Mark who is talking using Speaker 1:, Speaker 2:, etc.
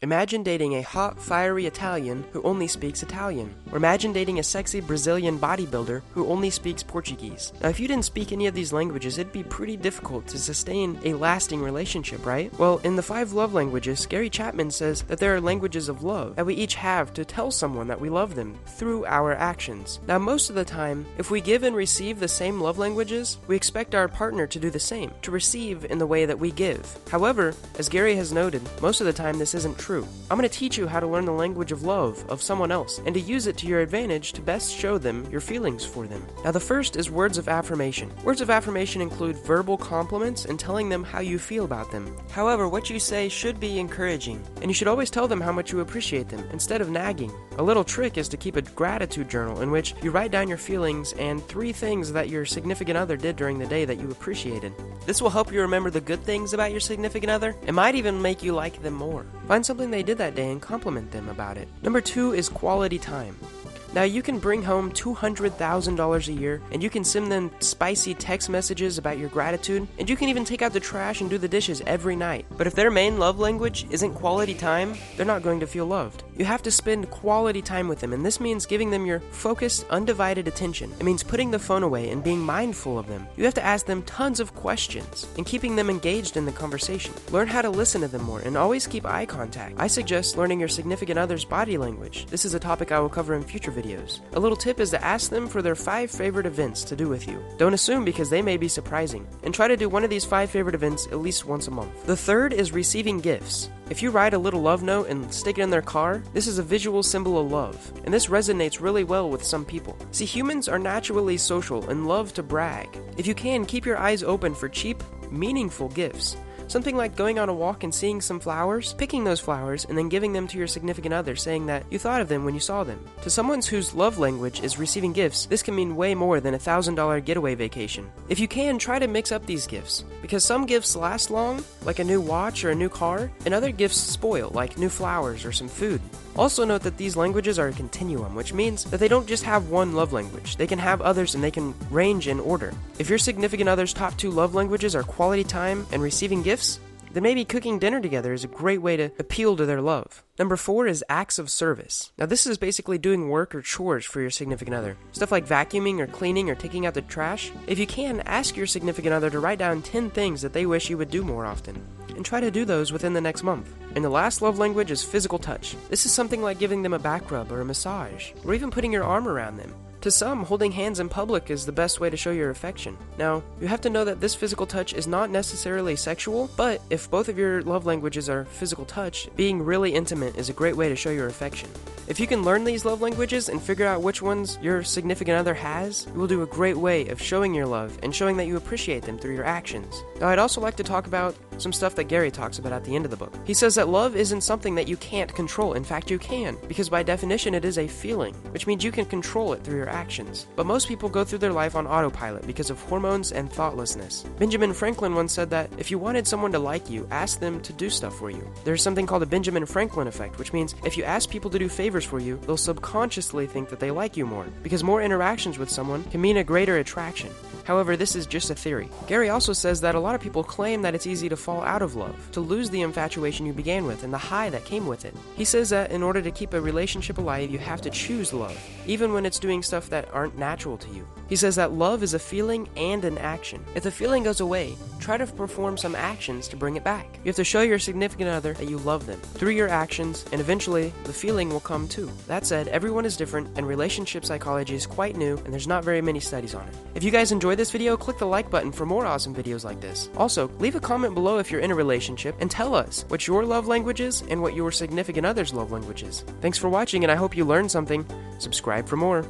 Speaker 1: Imagine dating a hot, fiery Italian who only speaks Italian. Or imagine dating a sexy Brazilian bodybuilder who only speaks Portuguese. Now, if you didn't speak any of these languages, it'd be pretty difficult to sustain a lasting relationship, right? Well, in the 5 love languages, Gary Chapman says that there are languages of love that we each have to tell someone that we love them through our actions. Now, most of the time, if we give and receive the same love languages, we expect our partner to do the same, to receive in the way that we give. However, as Gary has noted, most of the time this isn't true. I'm going to teach you how to learn the language of love of someone else and to use it to your advantage to best show them your feelings for them. Now, the first is words of affirmation. Words of affirmation include verbal compliments and telling them how you feel about them. However, what you say should be encouraging, and you should always tell them how much you appreciate them instead of nagging. A little trick is to keep a gratitude journal in which you write down your feelings and 3 things that your significant other did during the day that you appreciated. This will help you remember the good things about your significant other. It might even make you like them more. Find something they did that day and compliment them about it. Number 2 is quality time. Now, you can bring home $200,000 a year, and you can send them spicy text messages about your gratitude, and you can even take out the trash and do the dishes every night. But if their main love language isn't quality time, they're not going to feel loved. You have to spend quality time with them, and this means giving them your focused, undivided attention. It means putting the phone away and being mindful of them. You have to ask them tons of questions and keeping them engaged in the conversation. Learn how to listen to them more and always keep eye contact. I suggest learning your significant other's body language. This is a topic I will cover in future videos. A little tip is to ask them for their 5 favorite events to do with you. Don't assume because they may be surprising, and try to do one of these 5 favorite events at least once a month. The third is receiving gifts. If you write a little love note and stick it in their car, this is a visual symbol of love, and this resonates really well with some people. See, humans are naturally social and love to brag. If you can, keep your eyes open for cheap, meaningful gifts. Something like going on a walk and seeing some flowers, picking those flowers, and then giving them to your significant other, saying that you thought of them when you saw them. To someone whose love language is receiving gifts, this can mean way more than a $1,000 getaway vacation. If you can, try to mix up these gifts, because some gifts last long, like a new watch or a new car, and other gifts spoil, like new flowers or some food. Also note that these languages are a continuum, which means that they don't just have one love language. They can have others and they can range in order. If your significant other's top 2 love languages are quality time and receiving gifts, then maybe cooking dinner together is a great way to appeal to their love. Number 4 is acts of service. Now, this is basically doing work or chores for your significant other. Stuff like vacuuming or cleaning or taking out the trash. If you can, ask your significant other to write down 10 things that they wish you would do more often, and try to do those within the next month. And the last love language is physical touch. This is something like giving them a back rub or a massage, or even putting your arm around them. To some, holding hands in public is the best way to show your affection. Now, you have to know that this physical touch is not necessarily sexual, but if both of your love languages are physical touch, being really intimate is a great way to show your affection. If you can learn these love languages and figure out which ones your significant other has, you will do a great way of showing your love and showing that you appreciate them through your actions. Now, I'd also like to talk about some stuff that Gary talks about at the end of the book. He says that love isn't something that you can't control. In fact, you can, because by definition it is a feeling, which means you can control it through your actions. But most people go through their life on autopilot because of hormones and thoughtlessness. Benjamin Franklin once said that if you wanted someone to like you, ask them to do stuff for you. There's something called the Benjamin Franklin effect, which means if you ask people to do favors for you, they'll subconsciously think that they like you more, because more interactions with someone can mean a greater attraction. However, this is just a theory. Gary also says that a lot of people claim that it's easy to fall out of love, to lose the infatuation you began with and the high that came with it. He says that in order to keep a relationship alive, you have to choose love, even when it's doing stuff that aren't natural to you. He says that love is a feeling and an action. If the feeling goes away, try to perform some actions to bring it back. You have to show your significant other that you love them through your actions, and eventually the feeling will come too. That said, everyone is different, and relationship psychology is quite new, and there's not very many studies on it. If you guys enjoyed this video, click the like button for more awesome videos like this. Also, leave a comment below if you're in a relationship, and tell us what your love language is and what your significant other's love language is. Thanks for watching, and I hope you learned something. Subscribe for more.